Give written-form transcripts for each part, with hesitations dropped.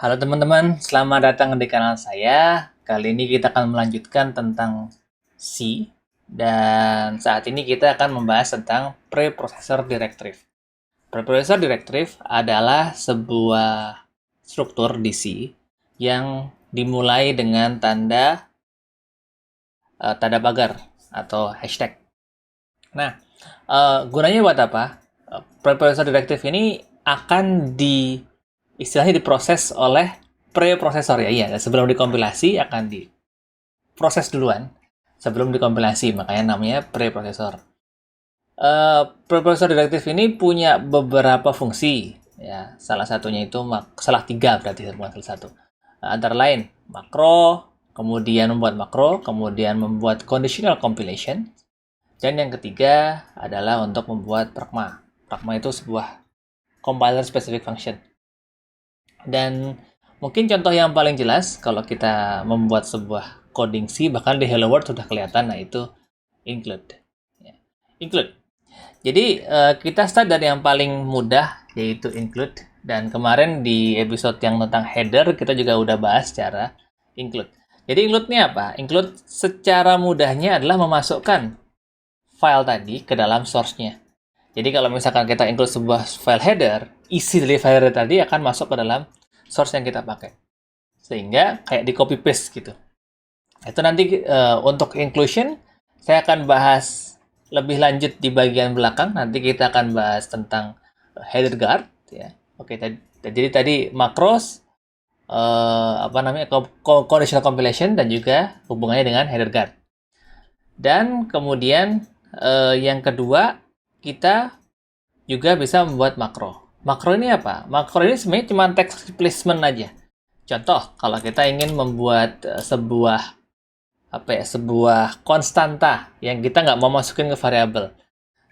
Halo teman-teman, selamat datang di kanal saya. Kali ini kita akan melanjutkan tentang C, dan saat ini kita akan membahas tentang preprocessor directive. Preprocessor directive adalah sebuah struktur di C yang dimulai dengan tanda pagar atau hashtag. Nah, gunanya buat apa? Preprocessor directive ini akan istilahnya diproses oleh preprosesor ya. Iya, sebelum dikompilasi akan diproses duluan sebelum dikompilasi, makanya namanya preprosesor. Preprocessor directive ini punya beberapa fungsi ya. Salah satunya itu salah tiga berarti, bukan salah satu. Antara lain makro, kemudian membuat makro, kemudian membuat conditional compilation, dan yang ketiga adalah untuk membuat pragma. Pragma itu sebuah compiler specific function. Dan mungkin contoh yang paling jelas kalau kita membuat sebuah coding C, bahkan di Hello World sudah kelihatan, nah itu include. Include. Jadi kita start dari yang paling mudah, yaitu include. Dan kemarin di episode yang tentang header kita juga udah bahas cara include. Jadi include ini apa? Include secara mudahnya adalah memasukkan file tadi ke dalam source-nya. Jadi kalau misalkan kita include sebuah file header, isi dari file header tadi akan masuk ke dalam source yang kita pakai. Sehingga kayak di copy paste gitu. Itu nanti untuk inclusion saya akan bahas lebih lanjut di bagian belakang. Nanti kita akan bahas tentang header guard ya. Oke, jadi tadi macros, conditional compilation, dan juga hubungannya dengan header guard. Dan kemudian yang kedua, kita juga bisa membuat makro. Makro ini apa? Makro ini sebenarnya cuma text replacement aja. Contoh, kalau kita ingin membuat sebuah konstanta yang kita nggak mau masukin ke variabel.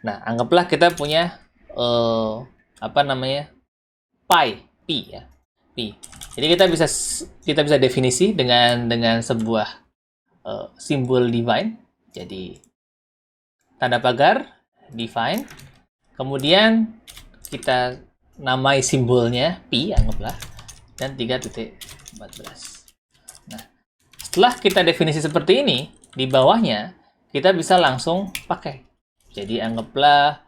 Nah, anggaplah kita punya pi ya, pi. Jadi kita bisa definisi dengan sebuah simbol define. Jadi tanda pagar define, kemudian kita namai simbolnya pi, anggaplah, dan 3.14. Nah, setelah kita definisi seperti ini, di bawahnya kita bisa langsung pakai. Jadi anggaplah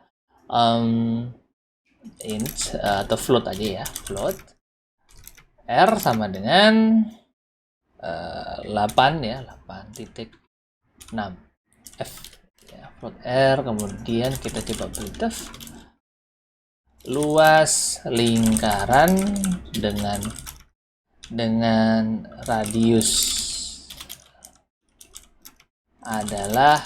int atau float aja ya, float r sama dengan 8 ya, 8.6 f ya, float r, kemudian kita coba printf luas lingkaran dengan radius adalah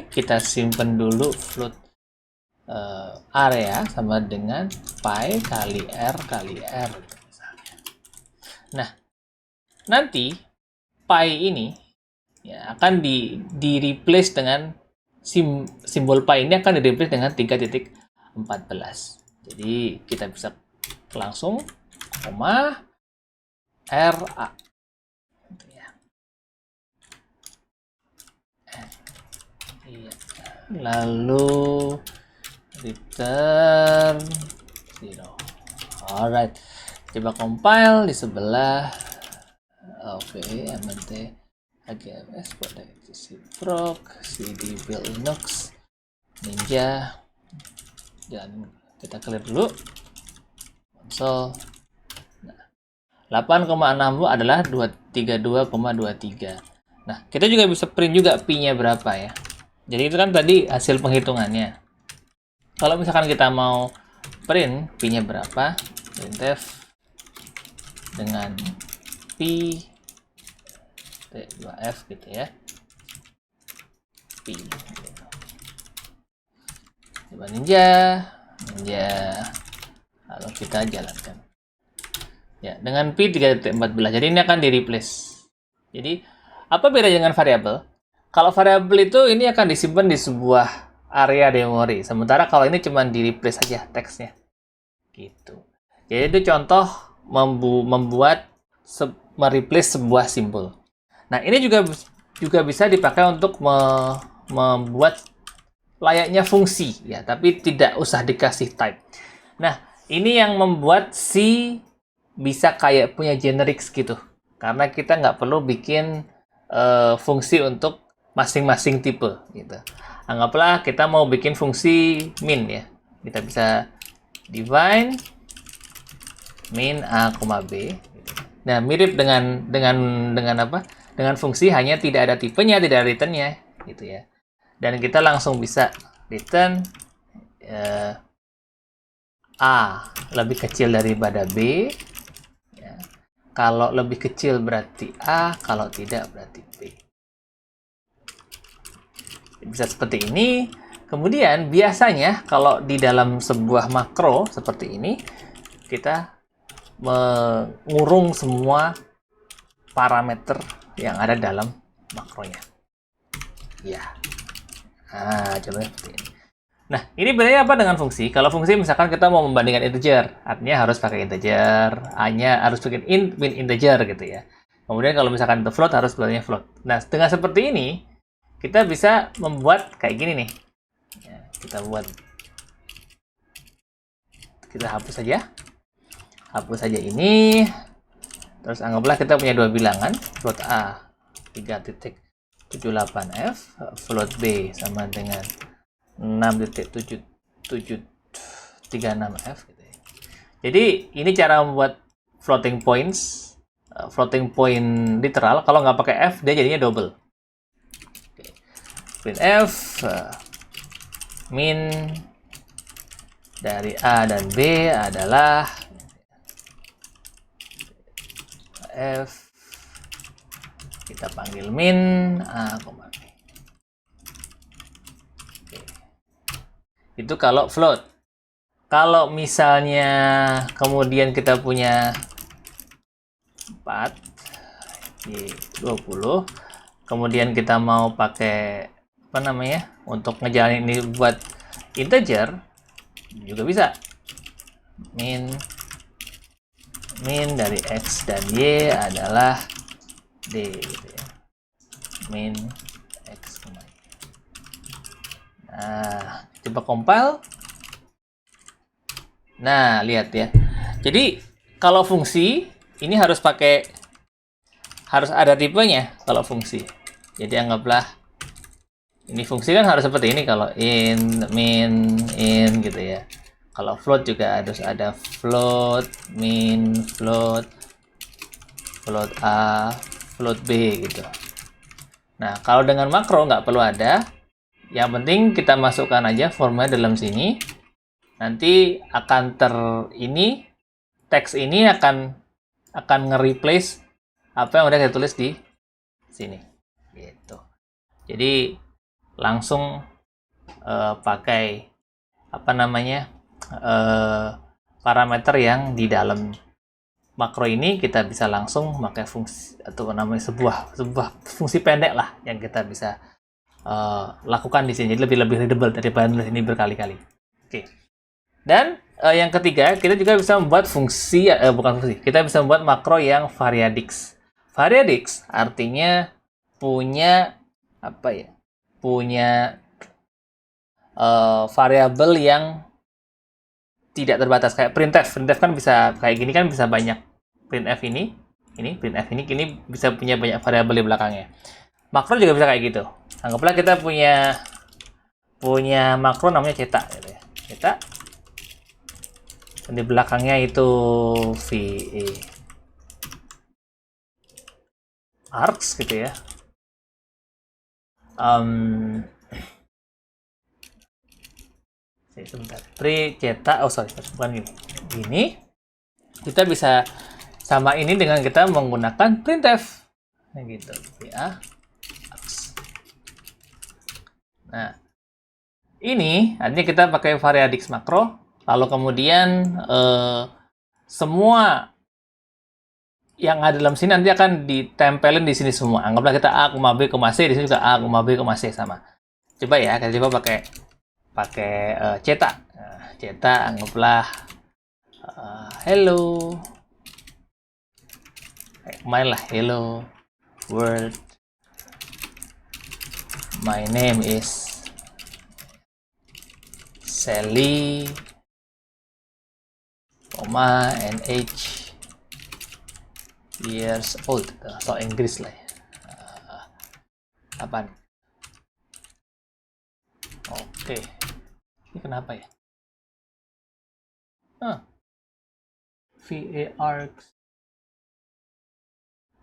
kita simpen dulu float area sama dengan pi kali r kali r misalnya. Nah, nanti pi ini ya akan di replace dengan simbol pi ini akan di replace dengan 3.14. Jadi kita bisa langsung koma ra gitu ya. Lalu return 0. Alright, coba compile di sebelah. Oke, mnt agms pada proc cd build linux ninja, dan kita clear dulu konsol. Nah, 8,60 adalah 232,23. Nah, kita juga bisa print juga pi-nya berapa ya. Jadi itu kan tadi hasil penghitungannya. Kalau misalkan kita mau print pi-nya berapa, printf dengan pi T2F gitu ya. Pi. Coba ninja. Lalu kita jalankan. Ya, dengan pi 3.14. Jadi ini akan di replace. Jadi apa beda dengan variabel? Kalau variabel itu ini akan disimpan di sebuah area di memori. Sementara kalau ini cuma di replace saja teksnya. Gitu. Jadi itu contoh membuat mereplace sebuah simbol. Nah, ini juga bisa dipakai untuk membuat layaknya fungsi ya, tapi tidak usah dikasih type. Nah, ini yang membuat C bisa kayak punya generics gitu, karena kita nggak perlu bikin fungsi untuk masing-masing tipe gitu. Anggaplah kita mau bikin fungsi min ya, kita bisa define min a, b. Nah, mirip dengan apa? Dengan fungsi, hanya tidak ada tipenya, tidak ada returnnya gitu ya. Dan kita langsung bisa return A lebih kecil daripada B. Ya. Kalau lebih kecil berarti A, kalau tidak berarti B. Bisa seperti ini. Kemudian biasanya kalau di dalam sebuah makro seperti ini, kita mengurung semua parameter yang ada dalam makronya. Ya. Nah, contohnya seperti ini. Nah, ini bedanya apa dengan fungsi? Kalau fungsi misalkan kita mau membandingkan integer, artinya harus pakai integer, A-nya harus bikin int, min integer gitu ya. Kemudian kalau misalkan itu float, harus bilangnya float. Nah, dengan seperti ini, kita bisa membuat kayak gini nih. Ya, kita hapus saja. Hapus saja ini. Terus anggaplah kita punya dua bilangan, float A 3.78f, float B sama dengan 6.7736f gitu ya. Jadi ini cara membuat floating points, floating point literal. Kalau nggak pakai f, dia jadinya double. Printf min dari A dan B adalah f, kita panggil min a, b. Itu kalau float. Kalau misalnya kemudian kita punya 4 Y20, kemudian kita mau pakai apa namanya untuk ngejalanin ini buat integer, juga bisa. Min dari X dan Y adalah D gitu ya. Min X, Y. Nah, coba compile. Nah, lihat ya. Jadi kalau fungsi ini harus ada tipenya kalau fungsi. Jadi anggaplah ini fungsi kan harus seperti ini kalau in, min, in gitu ya. Kalau float juga harus ada float, min, float A, float B gitu. Nah, kalau dengan makro nggak perlu ada. Yang penting kita masukkan aja formnya dalam sini. Nanti akan teks ini akan nge-replace apa yang udah kita tulis di sini. Gitu. Jadi langsung pakai apa namanya parameter yang di dalam makro ini, kita bisa langsung pakai fungsi atau namanya sebuah fungsi pendek lah yang kita bisa lakukan di sini. Jadi lebih readable daripada nulis ini berkali-kali. Oke. Dan yang ketiga, kita juga bisa membuat fungsi kita bisa membuat makro yang variadix. Variadix artinya punya apa ya? Punya variabel yang tidak terbatas, kayak printf. Printf kan bisa kayak gini kan, bisa banyak. Printf ini bisa punya banyak variabel di belakangnya. Makro juga bisa kayak gitu. Anggaplah kita punya makro namanya cetak gitu ya. Cetak. Dan di belakangnya itu VE args gitu ya. Sebentar. Cetak, bukan gini. Gini. Kita bisa sama ini dengan kita menggunakan printf. Nah gitu. Ya. Nah, ini artinya kita pakai variadix makro, lalu kemudian semua yang ada dalam sini nanti akan ditempelin di sini semua. Anggaplah kita A, B, C, di sini juga A, B, C sama. Coba ya, kita coba pakai cetak. Nah, cetak anggaplah hello. Main lah, hello world. My name is Sally, NH years old. So Inggris lah ya. Apa nih? Oke. Ini kenapa ya? VAR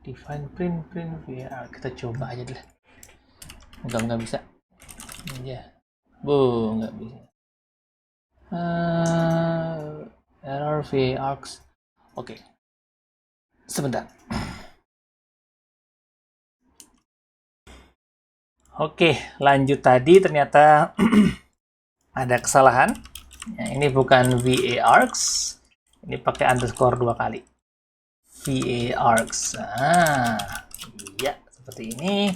define print VAR. Kita coba aja deh. Nggak bisa. Ya. Nggak bisa. Error VAR. Oke. Sebentar. Oke, lanjut tadi ternyata ada kesalahan. Ya, ini bukan VARX, ini pakai underscore 2 kali. VARX. Iya, seperti ini.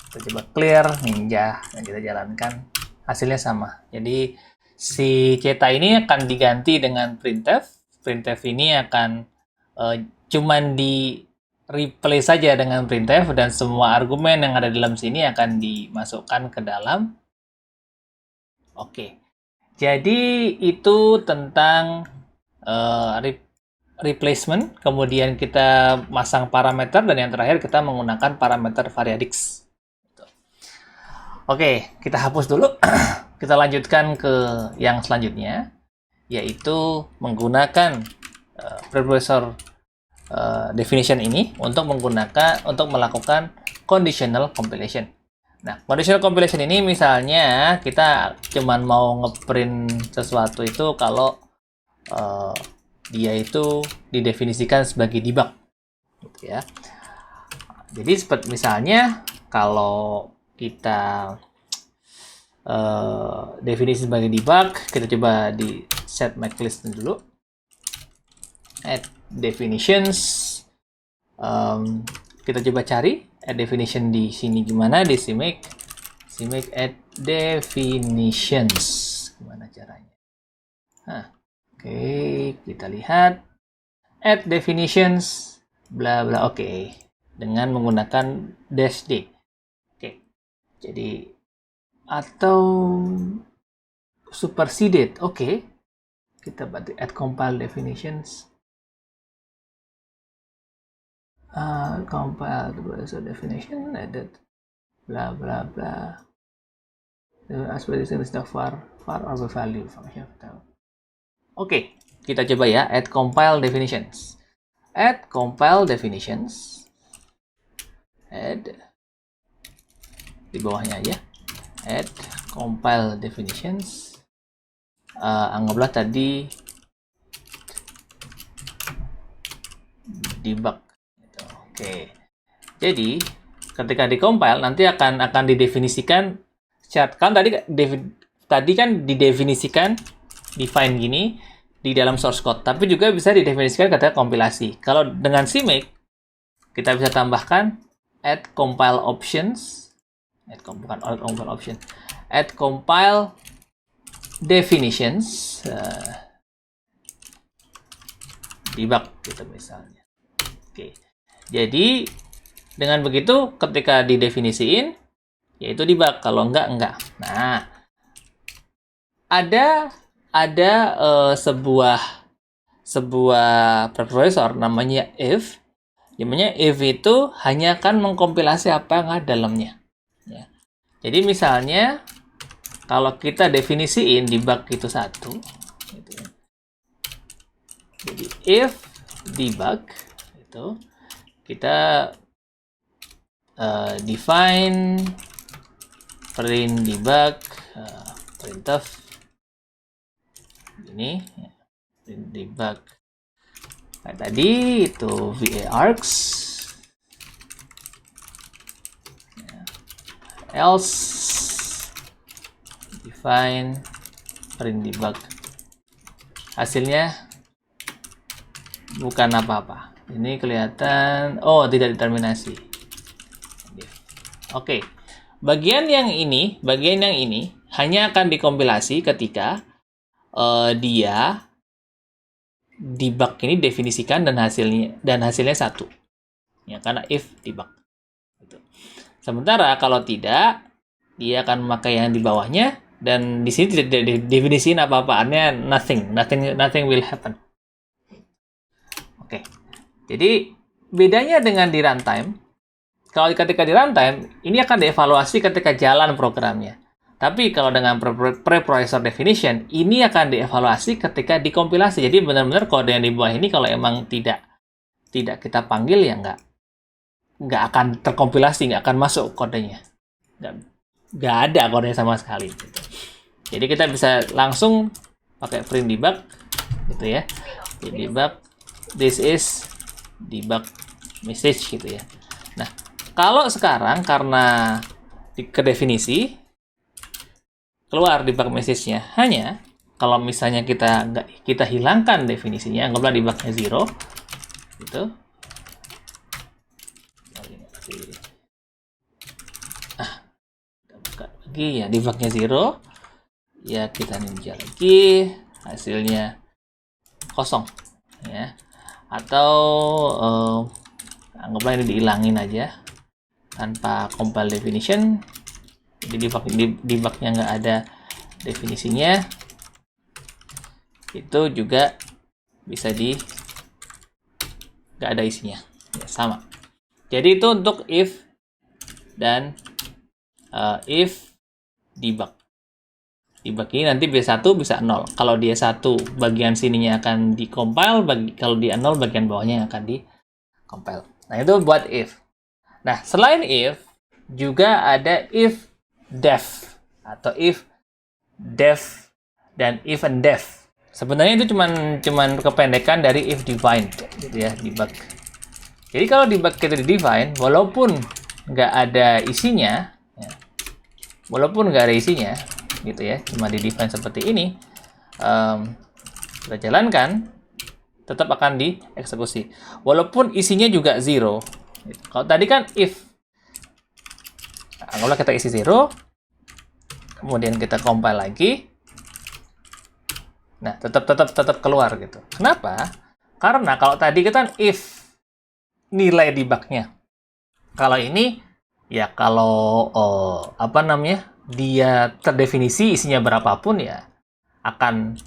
Kita coba clear Ninja dan kita jalankan. Hasilnya sama. Jadi si Ceta ini akan diganti dengan printf. Printf ini akan cuman di replace saja dengan printf dan semua argumen yang ada di dalam sini akan dimasukkan ke dalam. Oke. Jadi itu tentang replacement, kemudian kita masang parameter, dan yang terakhir kita menggunakan parameter variadix. Oke, kita hapus dulu. Kita lanjutkan ke yang selanjutnya, yaitu menggunakan preprocessor definition ini untuk melakukan conditional compilation. Nah, conditional compilation ini misalnya kita cuman mau ngeprint sesuatu itu kalau dia itu didefinisikan sebagai debug, gitu ya. Jadi seperti misalnya kalau kita definisi sebagai debug, kita coba di set make list dulu. Add definitions. Kita coba cari add definition di sini gimana, di CMake add definitions gimana caranya. Oke, kita lihat add definitions bla bla. Oke, dengan menggunakan dash d. Oke, jadi atau superseded. Oke, kita bantu add compile definitions. Compile the definition added bla bla bla. As well as the var or value function. Oke, kita coba ya, add compile definitions. Add compile definitions. Add di bawahnya aja. Add compile definitions. Anggaplah tadi debug. Oke, jadi ketika di-compile nanti akan didefinisikan chart. Kan tadi kan didefinisikan define gini di dalam source code, tapi juga bisa didefinisikan ketika kompilasi. Kalau dengan CMake kita bisa tambahkan add compile options, add compile definitions, debug gitu misalnya. Oke. Jadi dengan begitu ketika didefinisiin yaitu debug, kalau enggak. Nah, ada sebuah preprocessor namanya if. Namanya if itu hanya akan mengkompilasi apa yang ada dalamnya. Ya. Jadi misalnya kalau kita definisiin debug itu satu, gitu ya. Jadi if debug itu kita define print debug printf ini ya, print debug kayak tadi itu varx ya. Else define print debug, hasilnya bukan apa-apa. Ini kelihatan, tidak determinasi. Oke, bagian yang ini hanya akan dikompilasi ketika dia debug ini definisikan dan hasilnya satu. Ya, karena if debug. Gitu. Sementara kalau tidak, dia akan memakai yang di bawahnya Dan di sini tidak definisiin apa-apaannya, nothing will happen. Oke. Jadi bedanya dengan di runtime, kalau ketika di runtime ini akan dievaluasi ketika jalan programnya. Tapi kalau dengan preprocessor definition, ini akan dievaluasi ketika dikompilasi. Jadi benar-benar kode yang di bawah ini kalau emang tidak kita panggil ya nggak akan terkompilasi, nggak akan masuk kodenya. Nggak ada kodenya sama sekali. Jadi kita bisa langsung pakai print debug, gitu ya. Di debug, this is debug message gitu ya. Nah, kalau sekarang karena ke definisi keluar debug message-nya, hanya kalau misalnya kita hilangkan definisinya, anggaplah debugnya 0 gitu. Buka lagi ya, debugnya 0 ya, kita ninja lagi, hasilnya kosong ya. Atau anggaplah ini dihilangin aja tanpa compile definition. Jadi debugnya nggak ada definisinya, itu juga bisa nggak ada isinya ya, sama. Jadi itu untuk if dan if debug ini nanti B1 bisa 0. Kalau dia 1 bagian sininya akan di-compile, kalau dia 0 bagian bawahnya yang akan di-compile. Nah, itu buat if. Nah, selain if juga ada if def atau if def dan if and def. Sebenarnya itu cuman kependekan dari if defined gitu ya, debug. Jadi kalau debug kita di define, walaupun nggak ada isinya ya, gitu ya, cuma di define seperti ini, kita jalankan tetap akan dieksekusi walaupun isinya juga 0. Kalau tadi kan if, anggaplah kita isi 0, kemudian kita compile lagi, nah tetap keluar gitu. Kenapa? Karena kalau tadi kita if nilai debugnya, kalau ini ya kalau dia terdefinisi isinya berapapun ya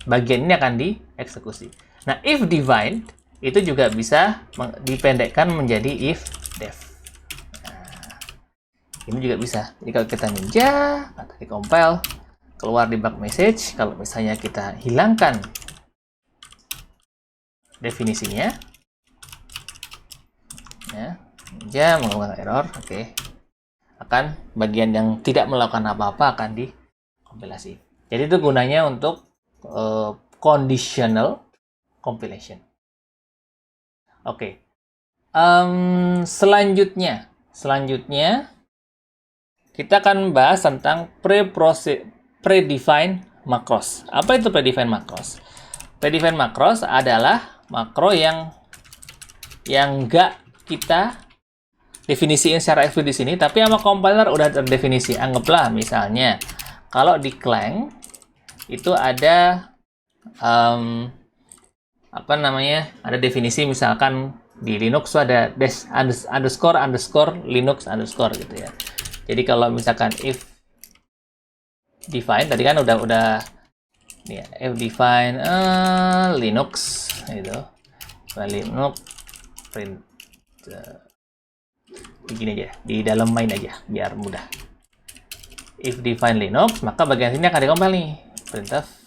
bagian ini akan dieksekusi. Nah, if defined itu juga bisa dipendekkan menjadi if def. Ini juga bisa. Jadi kalau kita ninja, atau di compile, keluar debug message. Kalau misalnya kita hilangkan definisinya, ya, ninja mengeluarkan error, oke. Akan bagian yang tidak melakukan apa-apa akan dikompilasi. Jadi itu gunanya untuk conditional compilation. Oke. Selanjutnya kita akan bahas tentang predefined macros. Apa itu predefined macros? Predefined macros adalah makro yang nggak kita definisiin secara eksplisit di sini, tapi sama compiler udah terdefinisi. Anggaplah misalnya kalau di Clang itu ada ada definisi, misalkan di Linux itu ada dash underscore Linux underscore gitu ya. Jadi kalau misalkan if define tadi kan udah ya, if define Linux gitu, Linux print begini aja, di dalam main aja biar mudah. If define Linux, maka bagian sini akan dikompil nih, printf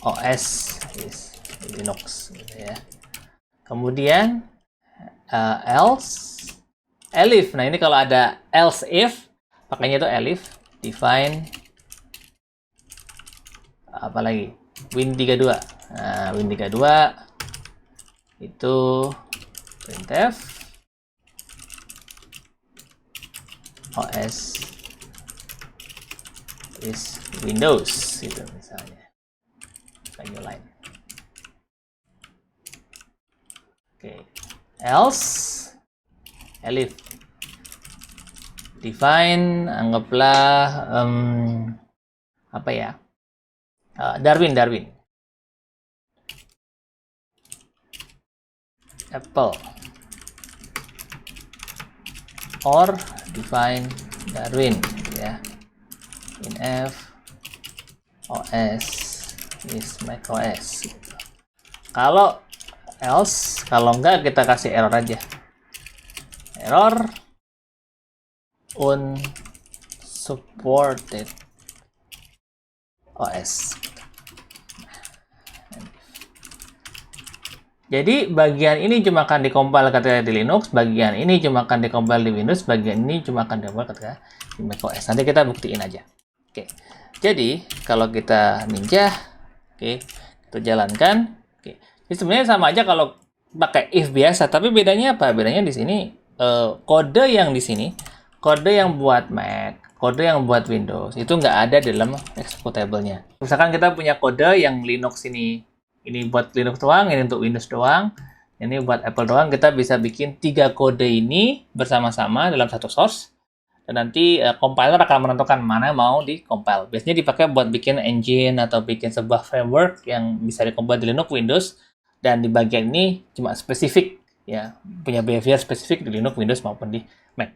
OS is Linux gitu ya. Kemudian else elif. Nah, ini kalau ada else if, pakainya itu elif define apa lagi? Win32. Nah, Win32 itu printf OS is Windows gitu misalnya. New line. Oke. Else elif define, anggaplah apa ya, Darwin Apple, or define Darwin ya. inf os is macOS. Kalau else, kalau enggak kita kasih error aja. Error unsupported OS. Jadi bagian ini cuma akan dikompil ketika di Linux, bagian ini cuma akan dikompil di Windows, bagian ini cuma akan dikompil ketika di macOS. Nanti kita buktiin aja. Oke. Jadi kalau kita ninja, oke, kita jalankan. Oke. Jadi sebenarnya sama aja kalau pakai if biasa, tapi bedanya apa? Bedanya di sini kode yang di sini, kode yang buat Mac, kode yang buat Windows itu nggak ada dalam executable-nya. Misalkan kita punya kode yang Linux ini buat Linux doang, ini untuk Windows doang, ini buat Apple doang, kita bisa bikin 3 kode ini bersama-sama dalam satu source, dan nanti compiler akan menentukan mana yang mau di-compile. Biasanya dipakai buat bikin engine atau bikin sebuah framework yang bisa di-compile di Linux, Windows, dan di bagian ini cuma spesifik, ya, punya behavior spesifik di Linux, Windows maupun di Mac.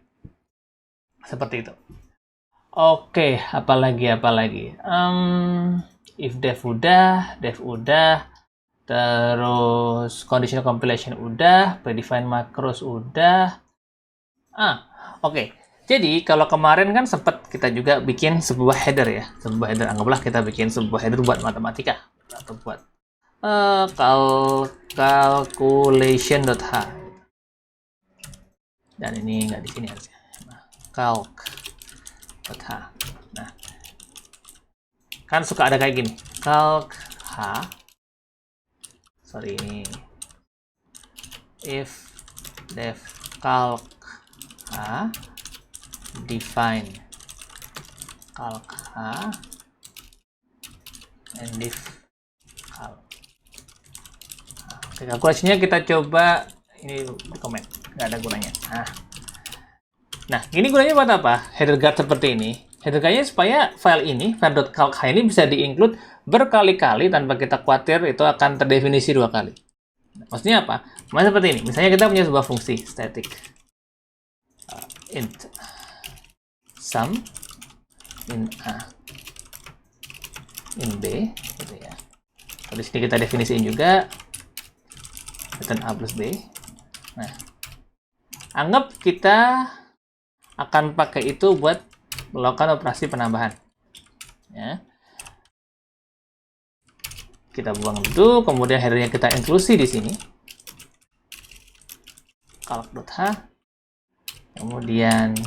Seperti itu. Oke, apalagi? If dev udah, terus conditional compilation udah, predefined macros udah. Oke. Jadi kalau kemarin kan sempat kita juga bikin sebuah header ya, sebuah header. Anggaplah kita bikin sebuah header buat matematika atau buat calculation.h. Dan ini nggak di sini harusnya. Calc.h. Nah, kan suka ada kayak gini. Calc.h. Sorry, ini if def calc h define calc h and div calc. Oke, kalkulasinya kita coba ini di komen, nggak ada gunanya. Nah, ini gunanya buat apa? Header guard seperti ini. Header guardnya supaya file ini, file.calc ini bisa di-include berkali-kali tanpa kita khawatir itu akan terdefinisi 2 kali. Maksudnya apa? Maksudnya seperti ini. Misalnya kita punya sebuah fungsi static int sum in A in B gitu ya. Di sini kita definisiin juga return A plus B. Nah, anggap kita akan pakai itu buat melakukan operasi penambahan. Ya. Kita buang itu, kemudian headernya kita inklusi di sini. calc.h. Kemudian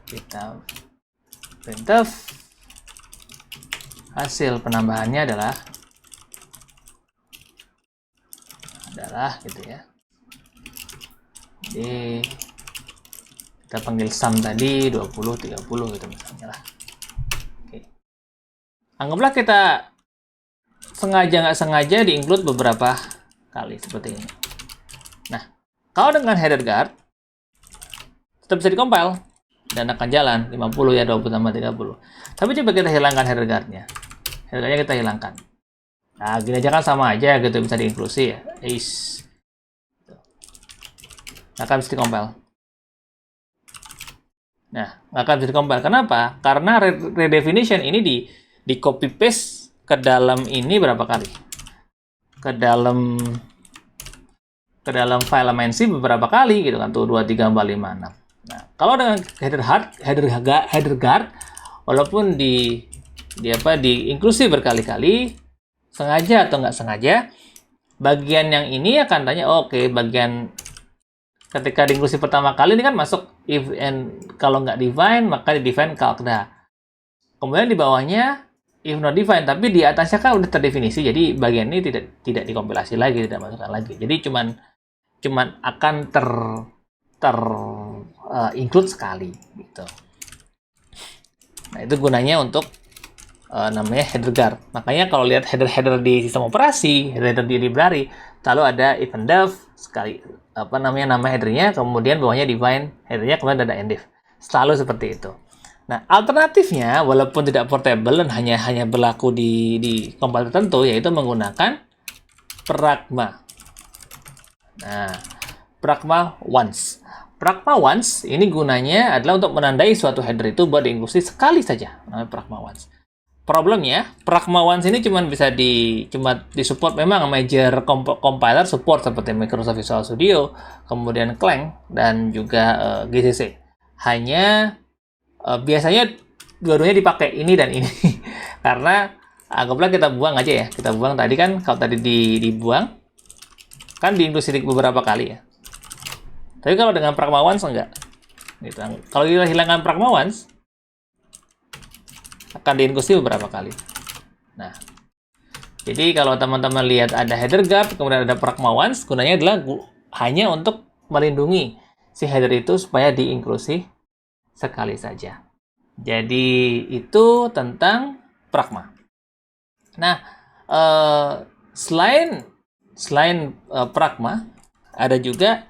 kita printf. Hasil penambahannya adalah gitu ya. Jadi kita panggil sum tadi 20 30 gitu misalnya lah. Oke. Anggaplah kita sengaja nggak sengaja di-include beberapa kali seperti ini. Nah, kalau dengan header guard tetap bisa di-compile dan akan jalan 50 ya, 20 tambah 30. Tapi coba kita hilangkan header guard-nya. Header guard-nya kita hilangkan. Nah, gini aja kan sama aja gitu, bisa di-inklusi ya. Nggak akan bisa di-compile. Nah, nggak akan bisa di-compile. Kenapa? Karena redefinition ini di copy paste ke dalam ini berapa kali? Ke dalam file MNC beberapa kali gitu kan, tuh 2 3 4 5 6. Nah, kalau dengan header guard walaupun di inklusi berkali-kali, sengaja atau nggak sengaja, bagian yang ini akan tanya, oke, bagian ketika di inklusi pertama kali ini kan masuk if and kalau nggak define maka di define calc. Kemudian di bawahnya if not define, tapi di atasnya kan udah terdefinisi, jadi bagian ini tidak dikompilasi lagi, tidak masukkan lagi. Jadi cuman akan include sekali gitu. Nah, itu gunanya untuk namanya header guard. Makanya kalau lihat header di sistem operasi, header di library, selalu ada if and def sekali nama headernya, kemudian bawahnya define headernya, kemudian ada endif. Selalu seperti itu. Nah, alternatifnya walaupun tidak portable dan hanya berlaku di kompiler tertentu, yaitu menggunakan pragma. Nah, pragma once. Pragma once ini gunanya adalah untuk menandai suatu header itu buat diinklusi sekali saja. Namanya pragma once. Problemnya, pragma once ini cuma disupport memang major compiler support seperti Microsoft Visual Studio, kemudian Clang dan juga GCC. Hanya biasanya dua-duanya dipakai ini dan ini. Karena anggaplah kita buang aja ya. Kita buang tadi kan, kalau tadi dibuang kan diinklusi beberapa kali ya. Tapi kalau dengan pragma once enggak. Gitu. Kalau kita hilangkan pragma once, akan diinklusi beberapa kali. Nah, jadi kalau teman-teman lihat ada header gap, kemudian ada pragma once, gunanya adalah hanya untuk melindungi si header itu supaya diinklusi sekali saja. Jadi itu tentang pragma. Nah, selain pragma, ada juga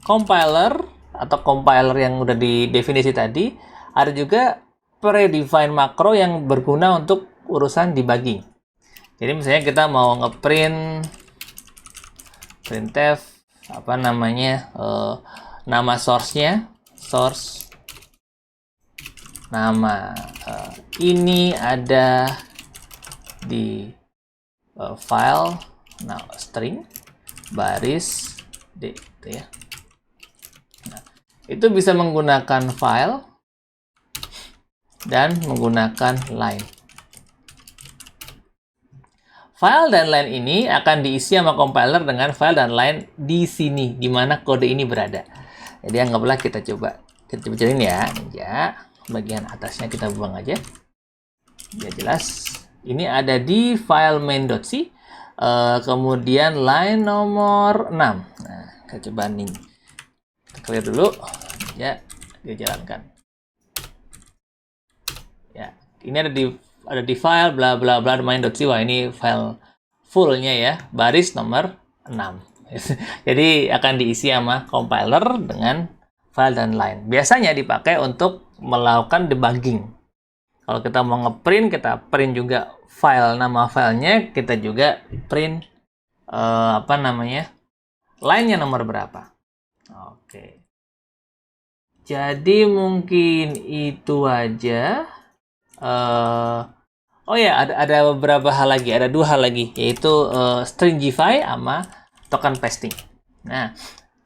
compiler atau compiler yang udah didefinisi tadi. Ada juga predefined makro yang berguna untuk urusan debugging. Jadi misalnya kita mau ngeprint printf nama source-nya, nama ini ada di file string baris d gitu ya. Nah, itu bisa menggunakan file dan menggunakan line. File dan line ini akan diisi sama compiler dengan file dan line di sini, di mana kode ini berada. Jadi anggaplah kita coba jalanin ya. Bagian atasnya kita buang aja. Biar jelas. Ini ada di file main.c. Kemudian line nomor 6. Nah, kita coba nih. Kita clear dulu. Ya, dia jalankan. Ya, ini ada di file bla bla bla main.c. Wah, ini file fullnya ya, baris nomor 6. Jadi akan diisi sama compiler dengan file dan line. Biasanya dipakai untuk melakukan debugging. Kalau kita mau ngeprint, kita print juga nama filenya, kita juga print line-nya nomor berapa. Oke. Jadi mungkin itu aja. Oh ya, ada beberapa hal lagi, ada 2 hal lagi, yaitu stringify sama token pasting. Nah,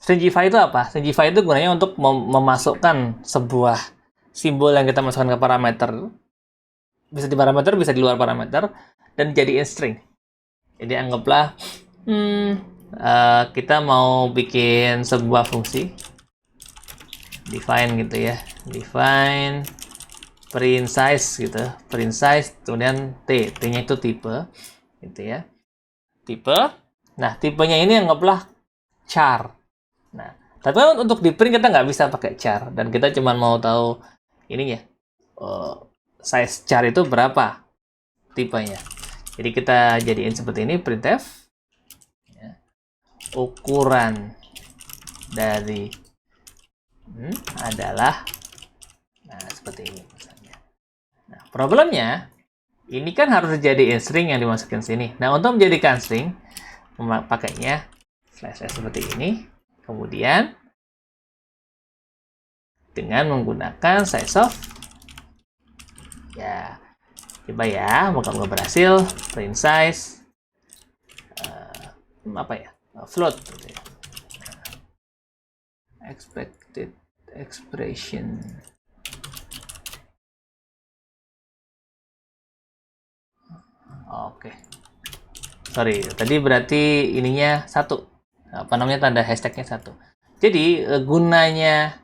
stringify itu apa? Stringify itu gunanya untuk memasukkan sebuah simbol yang kita masukkan ke parameter. Bisa di parameter, bisa di luar parameter, dan jadiin string. Jadi anggaplah kita mau bikin sebuah fungsi define gitu ya, define print size gitu, print size, kemudian t-nya itu tipe gitu ya, tipe. Nah, tipenya ini anggaplah char. Nah, tapi untuk di print kita nggak bisa pakai char, dan kita cuma mau tahu ininya, size char itu berapa tipenya. Jadi kita jadiin seperti ini, printf ya, ukuran dari adalah seperti ini misalnya. Nah, problemnya ini kan harus dijadiin string yang dimasukin sini. Nah, untuk menjadikan string pakainya /s seperti ini, kemudian dengan menggunakan size of, ya coba ya, moga-moga berhasil. Print size float gitu ya. Expected expression. Oke. Sorry, tadi berarti ininya 1. Tanda hashtagnya 1. Jadi gunanya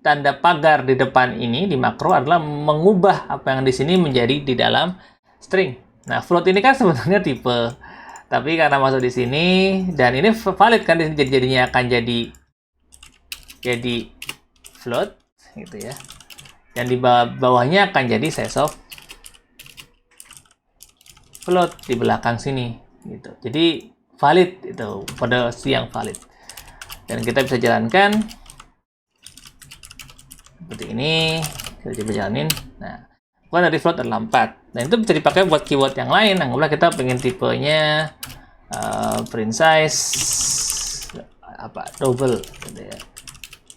tanda pagar di depan ini di makro adalah mengubah apa yang di sini menjadi di dalam string. Nah, float ini kan sebenarnya tipe, tapi karena masuk di sini dan ini valid kan, jadinya akan jadi float gitu ya. Dan di bawahnya akan jadi size of float di belakang sini gitu. Jadi valid itu, pada yang valid. Dan kita bisa jalankan seperti ini, kita coba jalanin. Nah, ukuran dari float adalah 4. Dan itu bisa dipakai buat keyword yang lain. Anggaplah kita pengen tipenya print size double gitu ya.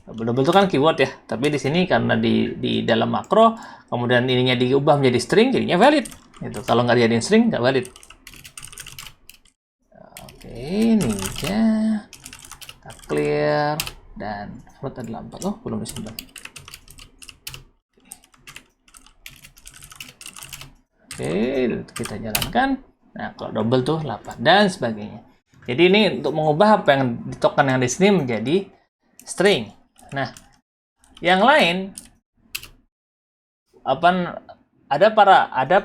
Double itu kan keyword ya, tapi di sini karena di dalam makro kemudian ininya diubah menjadi string, jadinya valid gitu. Kalau nggak dijadiin string nggak valid. Oke, ninja kita clear dan float adalah 4. Oh, belum disimpan. Oke, kita jalankan. Nah, kalau double tuh 8 dan sebagainya. Jadi ini untuk mengubah apa yang di token yang di sini menjadi string. Nah, yang lain ada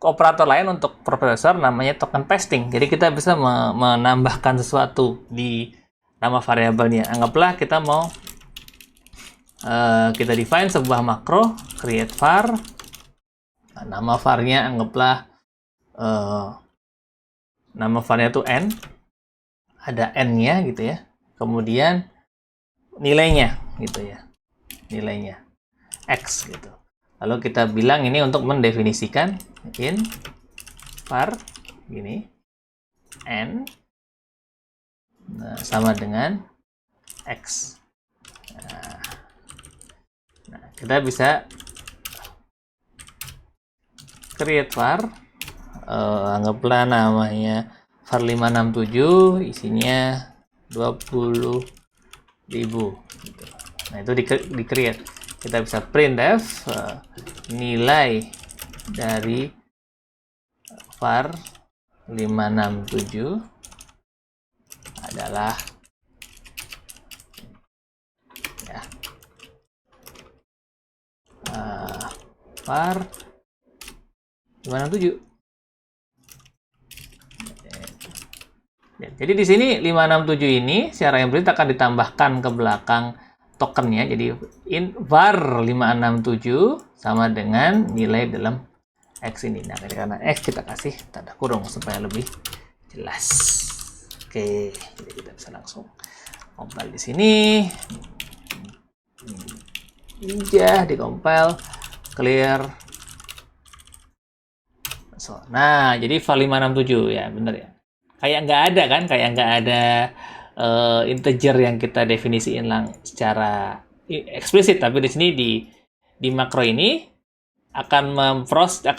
operator lain untuk processor namanya token pasting. Jadi kita bisa menambahkan sesuatu di nama variabelnya. Anggaplah kita mau kita define sebuah makro create var. Nama var-nya anggaplah nama var-nya itu n. Ada n-nya gitu ya. Kemudian nilainya gitu ya. Nilainya x gitu. Lalu kita bilang ini untuk mendefinisikan in var gini n sama dengan x. Nah, kita bisa create var anggaplah namanya var 567 isinya 20.000 gitu. Nah, itu di create. Kita bisa printf nilai dari var 567 adalah ya var 567. Jadi di sini 567 ini secara implicit akan ditambahkan ke belakang tokennya. Jadi in var 567 sama dengan nilai dalam x ini. Nah, karena x kita kasih tanda kurung supaya lebih jelas. Oke, jadi kita bisa langsung compile di sini. Ninja di compile, clear. Nah, jadi var 567 ya, bener ya. Kayak nggak ada kan, kayak nggak ada integer yang kita definisiin secara eksplisit, tapi di sini di makro ini akan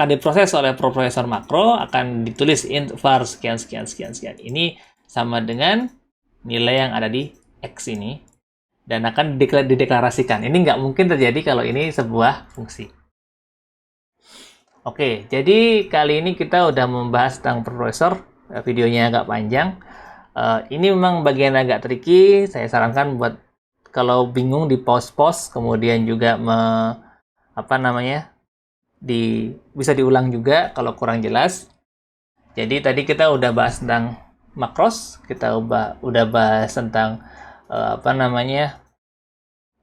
diproses oleh prosesor makro, akan ditulis int var sekian sekian sekian sekian. Ini sama dengan nilai yang ada di x ini dan akan dideklarasikan. Ini nggak mungkin terjadi kalau ini sebuah fungsi. Oke, jadi kali ini kita udah membahas tentang prosesor. Videonya agak panjang. Ini memang bagian agak tricky. Saya sarankan buat kalau bingung di pause, kemudian juga bisa diulang juga kalau kurang jelas. Jadi tadi kita udah bahas tentang makros, kita udah bahas tentang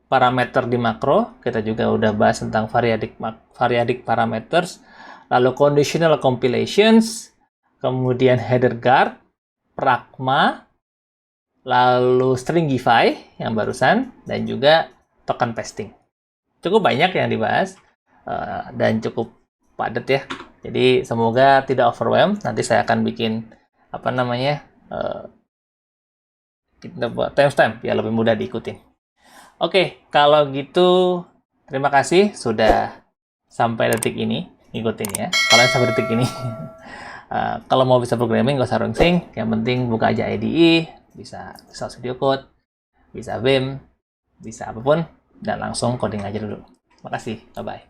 parameter di makro, kita juga udah bahas tentang variadic parameters, lalu conditional compilations, kemudian header guard, pragma, lalu stringify yang barusan, dan juga token pasting. Cukup banyak yang dibahas dan cukup padat ya. Jadi semoga tidak overwhelm. Nanti saya akan bikin kita buat timestamp biar lebih mudah diikutin. Oke, kalau gitu terima kasih sudah sampai detik ini ngikutin ya. Kalau sampai detik ini. Kalau mau bisa programming gak usah rungsing, yang penting buka aja IDE, bisa Visual Studio Code, bisa Vim, bisa apapun, dan langsung coding aja dulu. Terima kasih, bye-bye.